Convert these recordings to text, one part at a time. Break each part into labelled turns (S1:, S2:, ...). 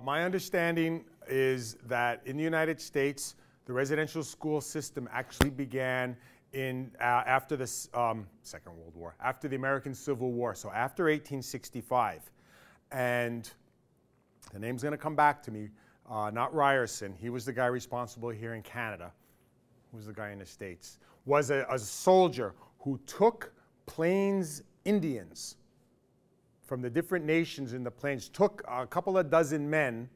S1: My understanding is that in the United States, the residential school system actually began after the Second World War, after the American Civil War, so after 1865. And the name's going to come back to me, not Ryerson. He was the guy responsible here in Canada. Who was the guy in the States? Was a soldier who took Plains Indians from the different nations in the plains, took a couple of dozen men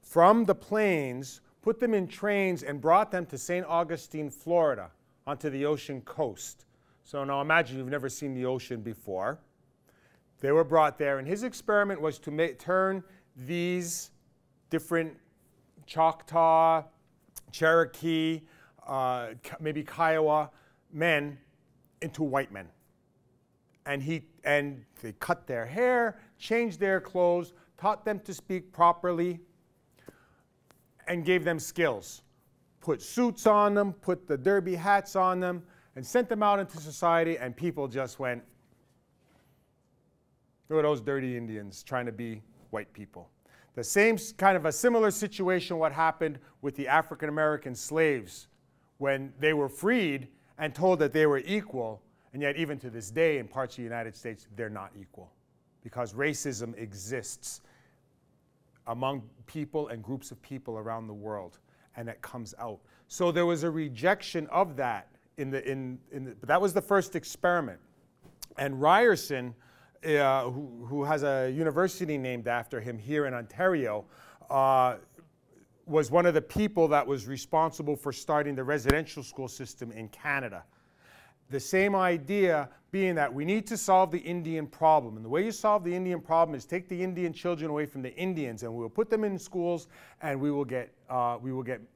S1: from the plains, put them in trains, and brought them to St. Augustine, Florida, onto the ocean coast. So now imagine you've never seen the ocean before. They were brought there, and his experiment was to turn these different Choctaw, Cherokee, maybe Kiowa men into white men. And they cut their hair, changed their clothes, taught them to speak properly, and gave them skills. Put suits on them, put the derby hats on them, and sent them out into society, and people just went, look at those dirty Indians trying to be white people. The same kind of a similar situation what happened with the African American slaves when they were freed and told that they were equal. And yet, even to this day, in parts of the United States, they're not equal because racism exists among people and groups of people around the world, and it comes out. So there was a rejection of that. But that was the first experiment. And Ryerson, who has a university named after him here in Ontario, was one of the people that was responsible for starting the residential school system in Canada. The same idea being that we need to solve the Indian problem. And the way you solve the Indian problem is take the Indian children away from the Indians, and we will put them in schools, and we will get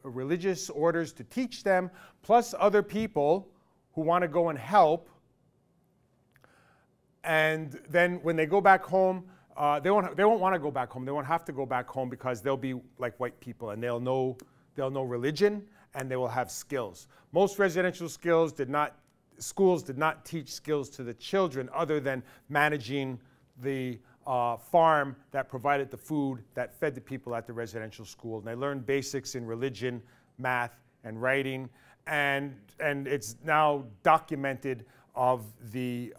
S1: religious orders to teach them, plus other people who want to go and help. And then when they go back home, they won't want to go back home. They won't have to go back home because they'll be like white people, and they'll know religion, and they will have skills. Most residential schools did not teach skills to the children other than managing the farm that provided the food that fed the people at the residential school. And they learned basics in religion, math, and writing. And it's now documented of the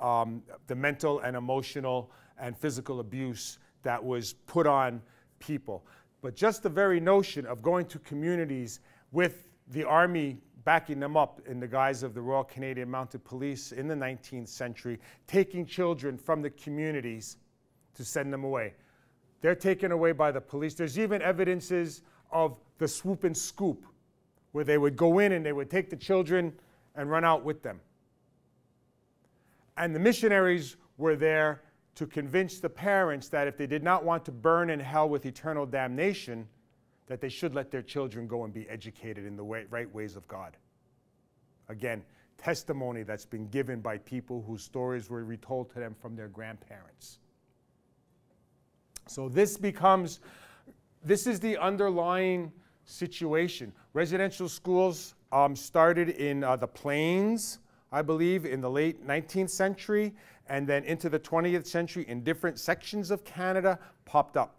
S1: mental and emotional and physical abuse that was put on people. But just the very notion of going to communities with the army backing them up in the guise of the Royal Canadian Mounted Police in the 19th century, taking children from the communities to send them away. They're taken away by the police. There's even evidences of the swoop and scoop, where they would go in and they would take the children and run out with them. And the missionaries were there to convince the parents that if they did not want to burn in hell with eternal damnation, that they should let their children go and be educated in the right ways of God. Again, testimony that's been given by people whose stories were retold to them from their grandparents. So this is the underlying situation. Residential schools started in the Plains, I believe, in the late 19th century, and then into the 20th century in different sections of Canada popped up.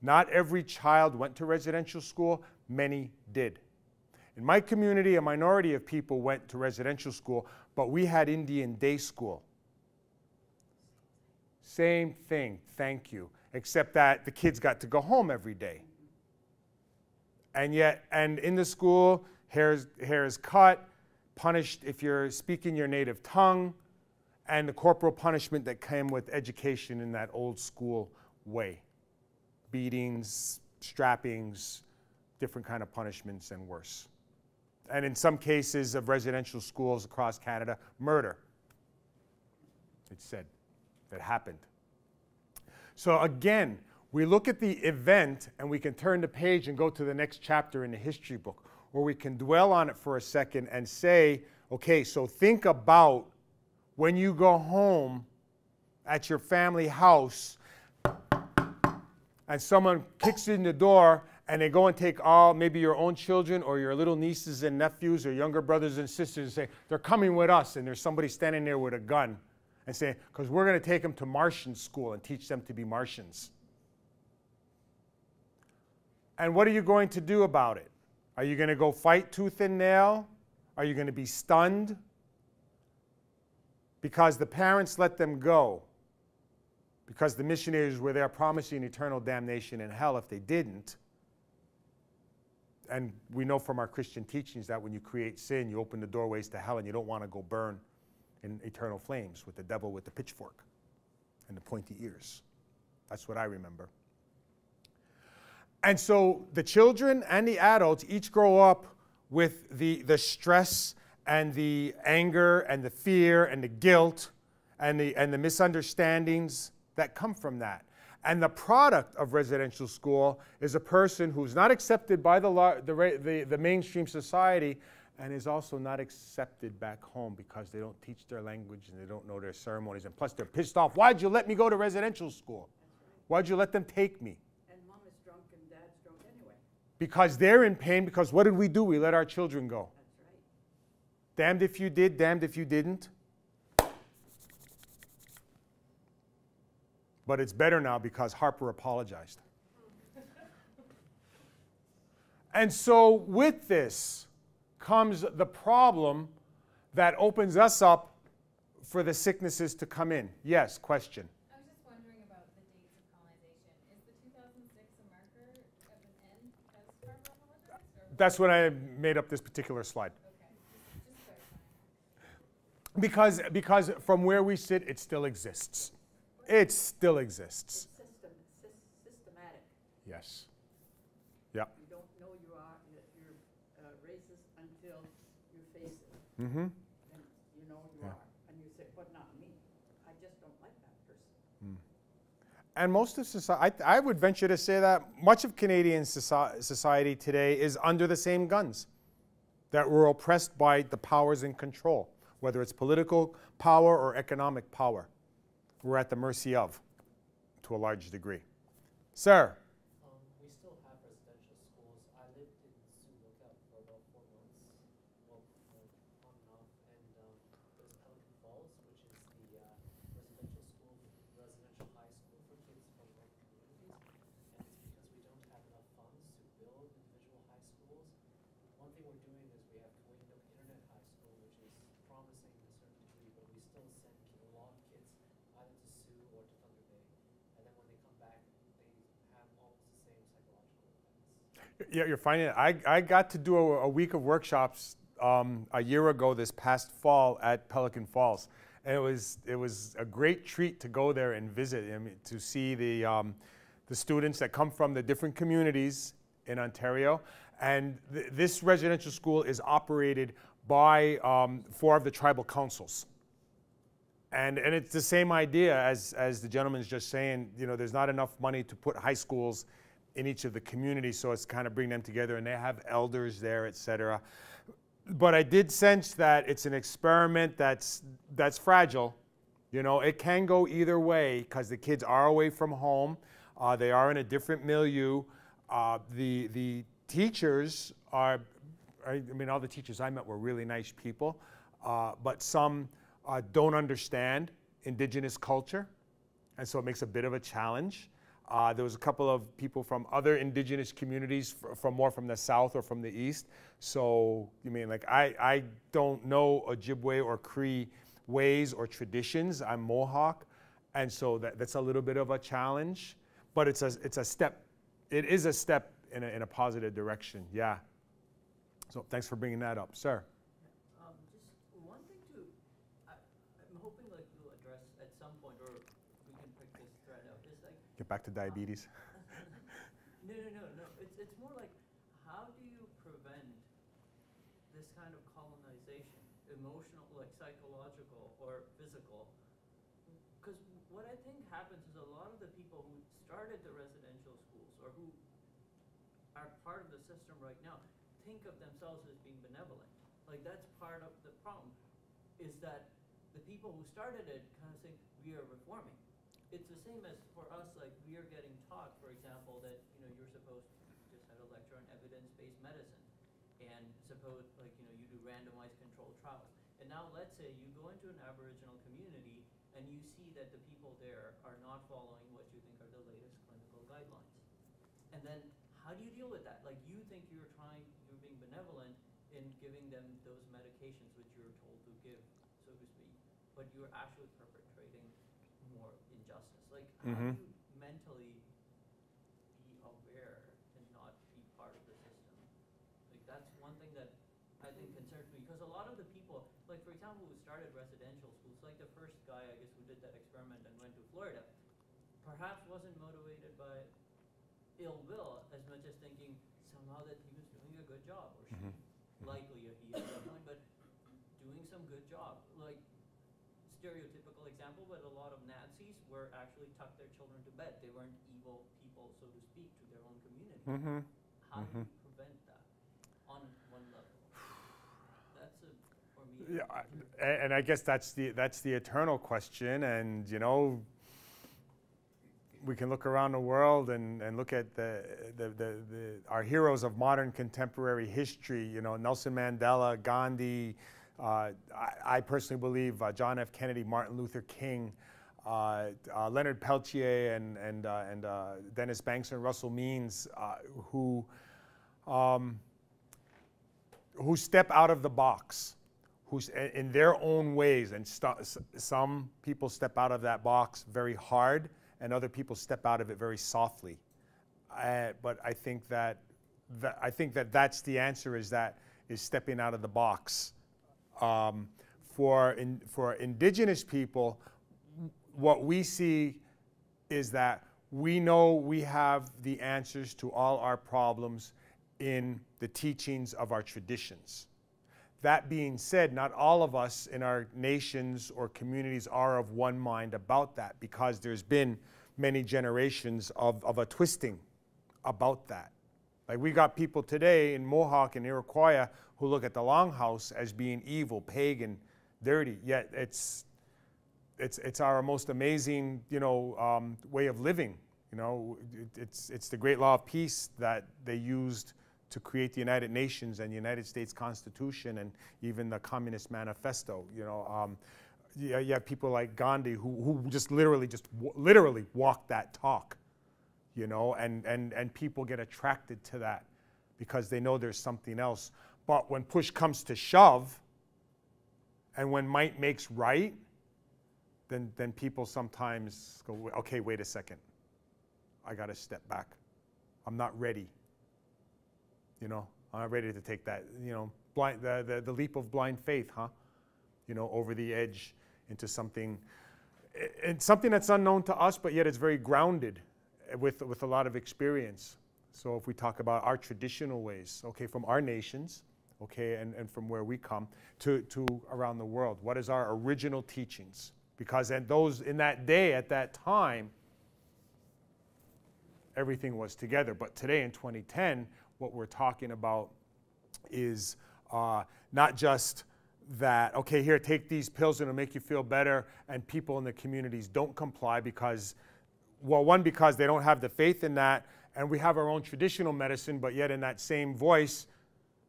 S1: Not every child went to residential school, many did. In my community, a minority of people went to residential school, but we had Indian day school. Same thing, thank you, except that the kids got to go home every day. And in the school, hair is cut, punished if you're speaking your native tongue, and the corporal punishment that came with education in that old school way. Beatings, strappings, different kind of punishments, and worse. And in some cases of residential schools across Canada, murder. It's said that happened. So again, we look at the event and we can turn the page and go to the next chapter in the history book, or we can dwell on it for a second and say, okay, so think about when you go home at your family house and someone kicks in the door and they go and take maybe your own children or your little nieces and nephews or younger brothers and sisters and say, they're coming with us, and there's somebody standing there with a gun and say, because we're going to take them to Martian school and teach them to be Martians. And what are you going to do about it? Are you going to go fight tooth and nail? Are you going to be stunned? Because the parents let them go. Because the missionaries were there promising eternal damnation in hell if they didn't. And we know from our Christian teachings that when you create sin, you open the doorways to hell, and you don't want to go burn in eternal flames with the devil with the pitchfork and the pointy ears. That's what I remember. And so the children and the adults each grow up with the stress and the anger and the fear and the guilt and the misunderstandings that come from that. And the product of residential school is a person who's not accepted by the mainstream society, and is also not accepted back home because they don't teach their language and they don't know their ceremonies. And plus they're pissed off. Why'd you let me go to residential school? Why'd you let them take me?
S2: And mom is drunk and dad's drunk anyway.
S1: Because they're in pain, because what did we do? We let our children go.
S2: That's right.
S1: Damned if you did, damned if you didn't. But it's better now because Harper apologized. And so with this comes the problem that opens us up for the sicknesses to come in. Yes, question.
S3: I was just wondering about the dates of colonization. Is the 2006 a marker of an end because Harper apologized? Or
S1: That's when I made up this particular slide.
S3: okay, just clarifying.
S1: Because from where we sit, it still exists. It still exists.
S2: It's systematic.
S1: Yes. Yeah.
S2: You don't know you're racist until you face it.
S1: Mm-hmm.
S2: And you know you are. And you say, but not me. I just don't like that person.
S1: And most of society, I would venture to say that much of Canadian society today is under the same guns, that we're oppressed by the powers in control, whether it's political power or economic power. We're at the mercy of, to a large degree. Sir?
S4: We still have residential schools. I lived in Sioux for about 4 months, well, on and off, and there's Pelican Falls, which is the residential high school for kids from local communities, and it's because we don't have enough funds to build individual high schools. One thing we're doing is we have Kahnawake Internet High School, which is promising to a certain degree, but we still send a lot of kids either to Sioux or to Thunder Bay, and then when they come back, they have almost the same psychological effects.
S1: Yeah, you're finding it. I got to do a week of workshops a year ago this past fall at Pelican Falls. And it was a great treat to go there and visit, to see the students that come from the different communities in Ontario. And this residential school is operated by 4 of the tribal councils. And it's the same idea as the gentleman's just saying, you know, there's not enough money to put high schools in each of the communities, so it's kind of bring them together, and they have elders there, et cetera. But I did sense that it's an experiment that's fragile. You know, it can go either way because the kids are away from home. They are in a different milieu. The teachers are, I mean, all the teachers I met were really nice people, but some don't understand Indigenous culture, and so it makes a bit of a challenge. There was a couple of people from other Indigenous communities from more from the south or from the east. So, you mean, like, I don't know Ojibwe or Cree ways or traditions. I'm Mohawk, and so that's a little bit of a challenge. But it's a step. It is a step in a positive direction. Yeah. So thanks for bringing that up, sir.
S5: Just one thing too. I'm hoping like you'll address at some point, or we can pick this thread up. Is like
S1: Get back to diabetes.
S5: No. It's more like, how do you prevent this kind of colonization, emotional, like psychological or physical? Because what I think happens is a lot of the people who started the residential schools or who are part of the system right now think of themselves as being benevolent. Like, that's part of the problem, is that the people who started it kind of think we are reforming. It's the same as for us, like, we are getting taught, for example, that, you know, you're supposed to just have a lecture on evidence-based medicine, and suppose, like, you know, you do randomized controlled trials. And now let's say you go into an Aboriginal community and you see that the people there are not following what you think are the latest clinical guidelines. And then how how do you deal with that? Like, you think you're being benevolent in giving them those medications which you're told to give, so to speak, but you're actually perpetrating more injustice. Like, how do you mentally be aware and not be part of the system? Like, that's one thing that I think concerns me, because a lot of the people, like, for example, who started residential schools, like the first guy, I guess, who did that experiment and went to Florida, perhaps wasn't motivated by ill will as much as thinking somehow that he was doing a good job, or she, likely a he at that point, but doing some good job. Like, stereotypical example, but a lot of Nazis were actually tucked their children to bed. They weren't evil people, so to speak, to their own community. How do you prevent that on one level? That's for me.
S1: Yeah, and I guess that's the eternal question. And you know, we can look around the world and look at our heroes of modern contemporary history. You know, Nelson Mandela, Gandhi. I personally believe John F. Kennedy, Martin Luther King, Leonard Peltier, and Dennis Banks and Russell Means, who step out of the box, who's in their own ways, and some people step out of that box very hard, and other people step out of it very softly. But I think that's the answer, is stepping out of the box. For Indigenous people, what we see is that we know we have the answers to all our problems in the teachings of our traditions. That being said, not all of us in our nations or communities are of one mind about that, because there's been many generations of a twisting about that. Like, we got people today in Mohawk and Iroquois who look at the Longhouse as being evil, pagan, dirty. Yet it's our most amazing, you know, way of living. You know, it's the great law of peace that they used to create the United Nations and the United States Constitution and even the Communist Manifesto. You know, you have people like Gandhi who just literally walk that talk. You know, and people get attracted to that because they know there's something else. But when push comes to shove, and when might makes right, then people sometimes go, okay, wait a second, I got to step back. I'm not ready. You know, I'm not ready to take that, you know, the leap of blind faith, huh? You know, over the edge into something, and something that's unknown to us, but yet it's very grounded with a lot of experience. So if we talk about our traditional ways, okay, from our nations, okay, and from where we come to around the world, what is our original teachings? Because in that day, at that time, everything was together. But today in 2010, what we're talking about is not just that, okay, here, take these pills and it'll make you feel better, and people in the communities don't comply because, well, one, because they don't have the faith in that, and we have our own traditional medicine, but yet in that same voice,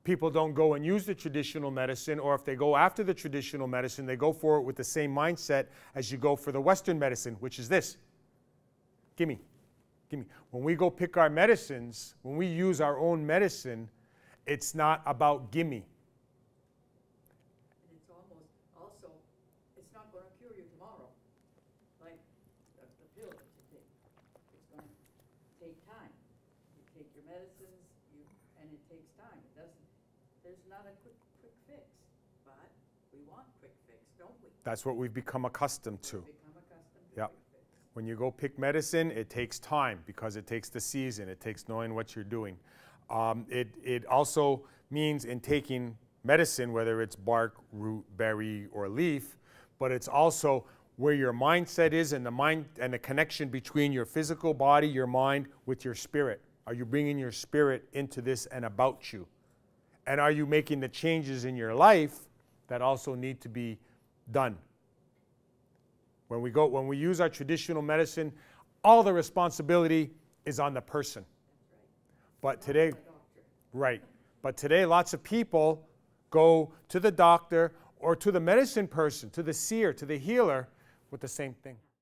S1: people don't go and use the traditional medicine, or if they go after the traditional medicine, they go for it with the same mindset as you go for the Western medicine, which is this: gimme, gimme. When we go pick our medicines, when we use our own medicine, it's not about gimme.
S2: And it's almost also, it's not going to cure you tomorrow. Like the pill that you take, it's going to take time. You take your medicines, and it takes time. It doesn't. There's not a quick fix, but we want quick fix, don't we?
S1: That's what we've become accustomed to.
S2: We've become accustomed to
S1: Yep.
S2: quick fix.
S1: When you go pick medicine, it takes time because it takes the season. It takes knowing what you're doing. It also means in taking medicine, whether it's bark, root, berry, or leaf, but it's also where your mindset is, and the connection between your physical body, your mind, with your spirit. Are you bringing your spirit into this and about you? And are you making the changes in your life that also need to be done? When we use our traditional medicine, all the responsibility is on the person. But today, right. But today, lots of people go to the doctor or to the medicine person, to the seer, to the healer, with the same thing.